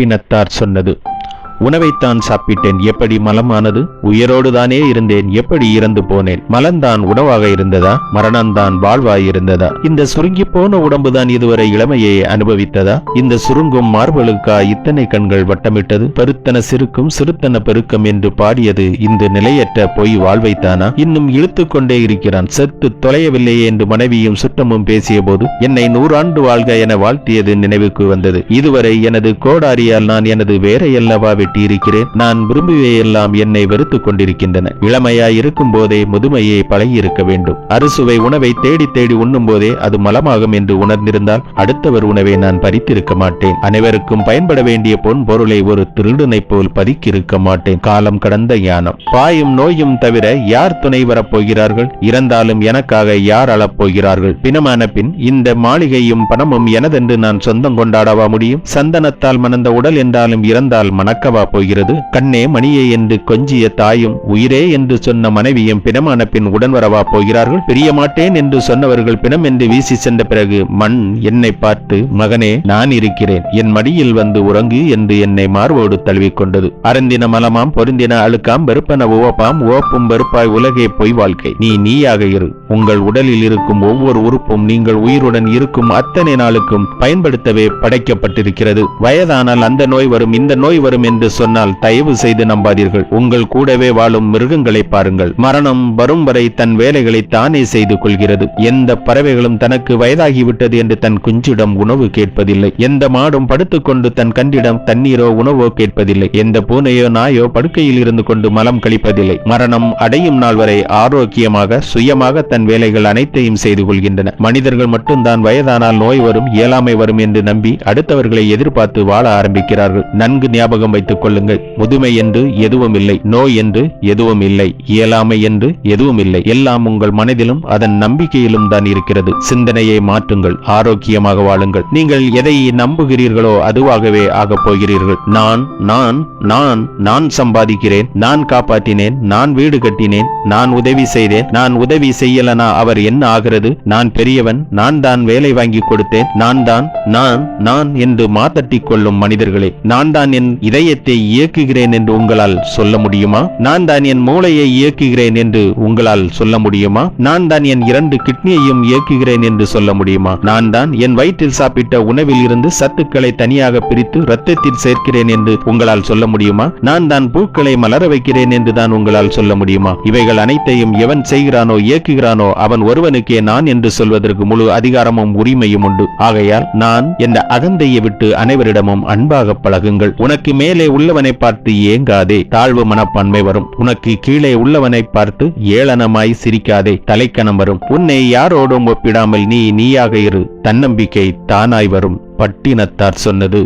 பட்டினத்தார் சொன்னது. உணவைத்தான் சாப்பிட்டேன், எப்படி மலமானது? உயிரோடுதானே இருந்தேன், எப்படி இறந்து போனேன்? மலம்தான் உணவாக இருந்ததா? மரணம்தான் வாழ்வாய் இருந்ததா? இந்த சுருங்கி போன உடம்புதான் இதுவரை இளமையை அனுபவித்ததா? இந்த சுருங்கும் மார்பலுக்கா இத்தனை கண்கள் வட்டமிட்டது? பருத்தன சிறுக்கும் சிறுத்தன பெருக்கம் என்று பாடியது இந்த நிலையற்ற பொய் வாழ்வைத்தானா? இன்னும் இழுத்து கொண்டே இருக்கிறான், செத்து தொலையவில்லையே என்று மனைவியும் சுற்றமும் பேசிய போது என்னை 100 ஆண்டு வாழ்க என வாழ்த்தியது நினைவுக்கு வந்தது. இதுவரை எனது கோடாரியால் நான் எனது வேறையல்லவா இருக்கிறேன். நான் விரும்புவையெல்லாம் என்னை வெறுத்துக் கொண்டிருக்கின்றன. இளமையாய் இருக்கும் போதே முதுமையை பழகி இருக்க வேண்டும். அறுசுவை உணவை தேடி தேடி உண்ணும் போதே அது மலமாகும் என்று உணர்ந்திருந்தால் அடுத்தவர் உணவை நான் பறித்திருக்க மாட்டேன். அனைவருக்கும் பயன்பட வேண்டிய பொன் பொருளை ஒரு திருடனை போல் பறிக்கிருக்க மாட்டேன். காலம் கடந்த ஞானம். பாயும் நோயும் தவிர யார் துணை வரப்போகிறார்கள்? இறந்தாலும் எனக்காக யார் அழப்போகிறார்கள்? பிணமான பின் இந்த மாளிகையும் பணமும் எனதென்று நான் சொந்தம் கொண்டாடவா முடியும்? சந்தனத்தால் மணந்த உடல் என்றாலும் இறந்தால் மணக்கவா போகிறது? கண்ணே மணியே என்று கொஞ்சிய தாயும் உயிரே என்று சொன்ன மனைவியும் பிணமான பின் உடன் வரவா போகிறார்கள்? பிரிய மாட்டேன் என்று சொன்னவர்கள் பிணம் என்று வீசி சென்ற பிறகு மண் என்னை பார்த்து, மகனே நான் இருக்கிறேன், என் மடியில் வந்து உறங்கு என்று என்னை மார்போடு தழுவிக்கொண்டது. அருந்தின மலமாம் பொருந்தின அழுக்காம் வெறுப்பன உவப்பாம் உவப்பும் வெறுப்பாய் உலகே பொய் வாழ்க்கை. நீ நீயாக இரு. உங்கள் உடலில் இருக்கும் ஒவ்வொரு உறுப்பும் நீங்கள் உயிருடன் இருக்கும் அத்தனை நாளுக்கும் பயன்படுத்தவே படைக்கப்பட்டிருக்கிறது. வயதானால் அந்த நோய் வரும், இந்த நோய் வரும் என்று சொன்னால் தயவு செய்து நம்பாதீர்கள். உங்கள் கூடவே வாழும் மிருகங்களை பாருங்கள். மரணம் வரும் வரை தன் வேலைகளை தானே செய்து கொள்கிறது. எந்த பறவைகளும் தனக்கு வயதாகிவிட்டது என்று தன் குஞ்சிடம் உணவு கேட்பதில்லை. எந்த மாடும் படுத்துக்கொண்டு தன் கண்டிடம் தண்ணீரோ உணவோ கேட்பதில்லை. எந்த பூனையோ நாயோ படுக்கையில் இருந்து கொண்டு மலம் கழிப்பதில்லை. மரணம் அடையும் நாள் வரை ஆரோக்கியமாக சுயமாக தன் வேலைகள் அனைத்தையும் செய்து கொள்கின்றன. மனிதர்கள் மட்டும்தான் வயதானால் நோய் வரும், இயலாமை வரும் என்று நம்பி அடுத்தவர்களை எதிர்பார்த்து வாழ ஆரம்பிக்கிறார்கள். நன்கு ஞாபகம் வைத்துக் கொள்ளுங்கள். முதுமை என்று எதுவும் இல்லை, நோய் என்று எதுவும் இல்லை, இயலாமை என்று எதுவும் இல்லை. எல்லாம் உங்கள் மனதிலும் அதன் நம்பிக்கையிலும் தான் இருக்கிறது. சிந்தனையை மாற்றுங்கள், ஆரோக்கியமாக வாழுங்கள். நீங்கள் எதை நம்புகிறீர்களோ அதுவாகவே ஆகப் போகிறீர்கள். நான் நான் நான் நான் சம்பாதிக்கிறேன், நான் காப்பாற்றினேன், நான் வீடு கட்டினேன், நான் உதவி செய்தேன், நான் உதவி செய்யலனா அவர் என்ன ஆகிறது? நான் பெரியவன், நான் தான் வேலை வாங்கி கொடுத்தேன், நான் தான் நான் என்று மாத்தட்டிக் கொள்ளும் மனிதர்களே, நான் தான் என் இதயத்தை இயக்குகிறேன் என்று உங்களால் சொல்ல முடியுமா? நான் தான் என் மூளையை இயக்குகிறேன் என்று உங்களால் சொல்ல முடியுமா? நான் தான் என் 2 கிட்னியையும் இயக்குகிறேன் என்று சொல்ல முடியுமா? நான் தான் என் வயிற்றில் சாப்பிட்ட உணவில் இருந்து சத்துக்களை தனியாக பிரித்து இரத்தத்தில் சேர்க்கிறேன் என்று உங்களால் சொல்ல முடியுமா? நான் தான் பூக்களை மலர வைக்கிறேன் என்று தான் உங்களால் சொல்ல முடியுமா? இவைகள் அனைத்தையும் எவன் செய்கிறானோ இயக்குகிறானோ அவன் ஒருவனுக்கே நான் என்று சொல்வதற்கு முழு அதிகாரமும் உரிமையும் உண்டு. ஆகையால் நான் என்ற அகந்தையை விட்டு அனைவரிடமும் அன்பாக பழகுங்கள். உனக்கு மேலே உள்ளவனை பார்த்து ஏங்காதே, தாழ்வு மனப்பான்மை வரும். உனக்கு கீழே உள்ளவனை பார்த்து ஏளனமாய் சிரிக்காதே, தலைக்கணம் வரும். உன்னை யாரோடும் ஒப்பிடாமல் நீ நீயாக இரு, தன்னம்பிக்கை தானாய் வரும். பட்டினத்தார் சொன்னது.